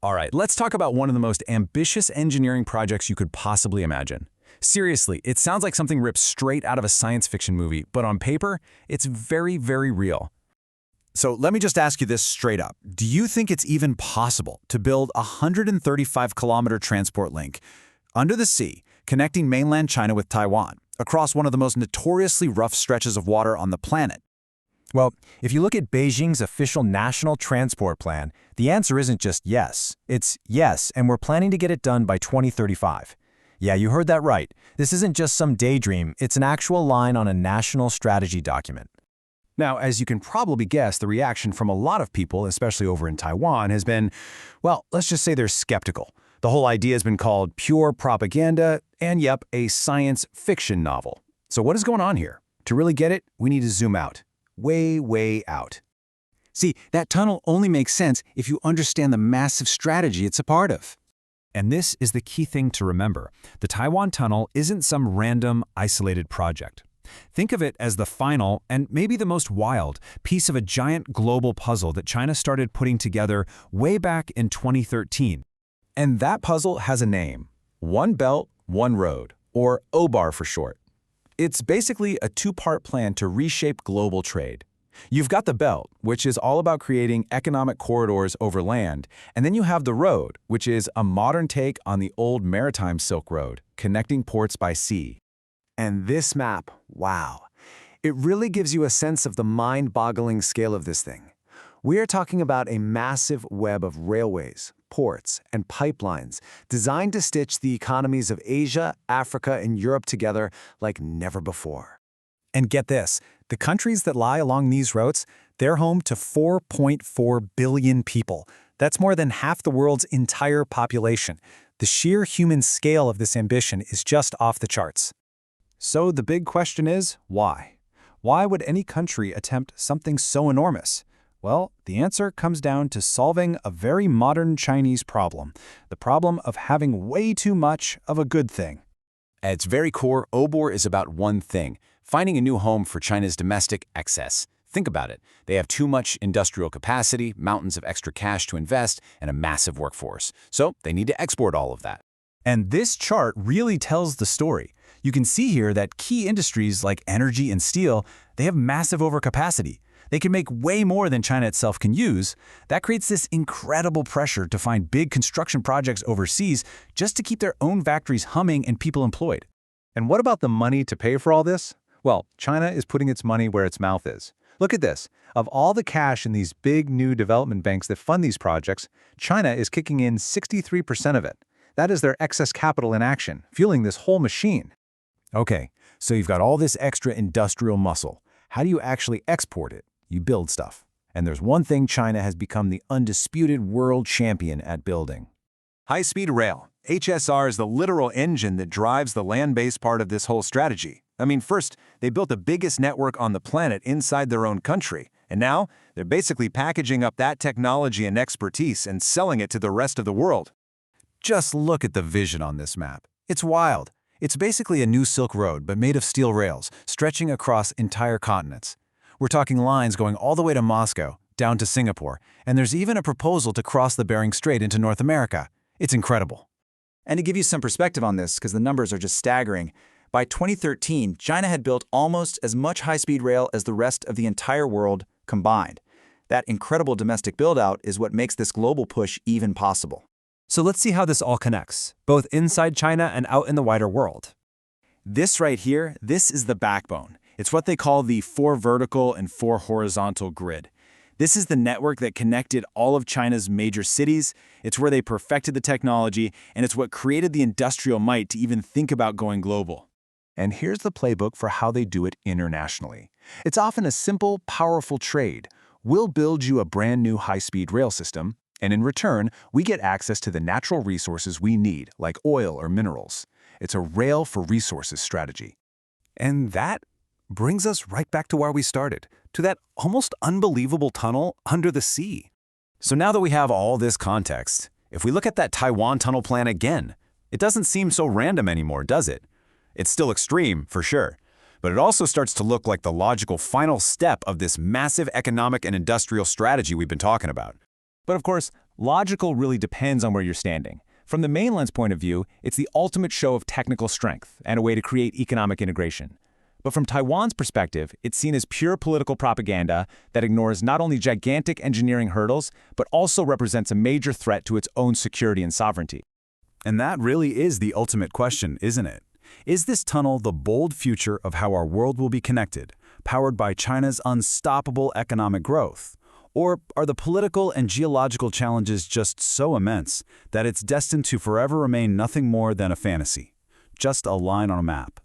All right, let's talk about one of the most ambitious engineering projects you could possibly imagine. Seriously, it sounds like something ripped straight out of a science fiction movie, but on paper, it's very, very real. So let me just ask you this straight up. Do you think it's even possible to build a 135-kilometer transport link under the sea, connecting mainland China with Taiwan, across one of the most notoriously rough stretches of water on the planet? Well, if you look at Beijing's official national transport plan, the answer isn't just yes. It's yes, and we're planning to get it done by 2035. Yeah, you heard that right. This isn't just some daydream, it's an actual line on a national strategy document. Now, as you can probably guess, the reaction from a lot of people, especially over in Taiwan, has been, well, let's just say they're skeptical. The whole idea has been called pure propaganda and, yep, a science fiction novel. So what is going on here? To really get it, we need to zoom out. Way, way out. See, that tunnel only makes sense if you understand the massive strategy it's a part of. And this is the key thing to remember. The Taiwan Tunnel isn't some random, isolated project. Think of it as the final, and maybe the most wild, piece of a giant global puzzle that China started putting together way back in 2013. And that puzzle has a name: One Belt, One Road, or OBAR for short. It's basically a two-part plan to reshape global trade. You've got the belt, which is all about creating economic corridors over land, and then you have the road, which is a modern take on the old maritime Silk Road, connecting ports by sea. And this map, wow, it really gives you a sense of the mind-boggling scale of this thing. We are talking about a massive web of railways, ports, and pipelines designed to stitch the economies of Asia, Africa, and Europe together like never before. And get this, the countries that lie along these routes, they're home to 4.4 billion people. That's more than half the world's entire population. The sheer human scale of this ambition is just off the charts. So the big question is, why? Why would any country attempt something so enormous? Well, the answer comes down to solving a very modern Chinese problem, the problem of having way too much of a good thing. At its very core, OBOR is about one thing: finding a new home for China's domestic excess. Think about it. They have too much industrial capacity, mountains of extra cash to invest, and a massive workforce. So they need to export all of that. And this chart really tells the story. You can see here that key industries like energy and steel, they have massive overcapacity. They can make way more than China itself can use. That creates this incredible pressure to find big construction projects overseas just to keep their own factories humming and people employed. And what about the money to pay for all this? Well, China is putting its money where its mouth is. Look at this. Of all the cash in these big new development banks that fund these projects, China is kicking in 63% of it. That is their excess capital in action, fueling this whole machine. Okay, so you've got all this extra industrial muscle. How do you actually export it? You build stuff. And there's one thing China has become the undisputed world champion at building. High-speed rail. HSR is the literal engine that drives the land-based part of this whole strategy. I mean, first, they built the biggest network on the planet inside their own country, and now they're basically packaging up that technology and expertise and selling it to the rest of the world. Just look at the vision on this map. It's wild. It's basically a new Silk Road, but made of steel rails, stretching across entire continents. We're talking lines going all the way to Moscow, down to Singapore, and there's even a proposal to cross the Bering Strait into North America. It's incredible. And to give you some perspective on this, because the numbers are just staggering, by 2013, China had built almost as much high-speed rail as the rest of the entire world combined. That incredible domestic build-out is what makes this global push even possible. So let's see how this all connects, both inside China and out in the wider world. This right here, this is the backbone. It's what they call the 4 vertical and 4 horizontal grid. This is the network that connected all of China's major cities. It's where they perfected the technology, and it's what created the industrial might to even think about going global. And here's the playbook for how they do it internationally. It's often a simple, powerful trade. We'll build you a brand new high-speed rail system, and in return, we get access to the natural resources we need, like oil or minerals. It's a rail for resources strategy. And that brings us right back to where we started, to that almost unbelievable tunnel under the sea. So now that we have all this context, if we look at that Taiwan tunnel plan again, it doesn't seem so random anymore, does it? It's still extreme, for sure, but it also starts to look like the logical final step of this massive economic and industrial strategy we've been talking about. But of course, Logical really depends on where you're standing. From the mainland's point of view, it's the ultimate show of technical strength and a way to create economic integration. But from Taiwan's perspective, it's seen as pure political propaganda that ignores not only gigantic engineering hurdles, but also represents a major threat to its own security and sovereignty. And that really is the ultimate question, isn't it? Is this tunnel the bold future of how our world will be connected, powered by China's unstoppable economic growth? Or are the political and geological challenges just so immense that it's destined to forever remain nothing more than a fantasy, just a line on a map?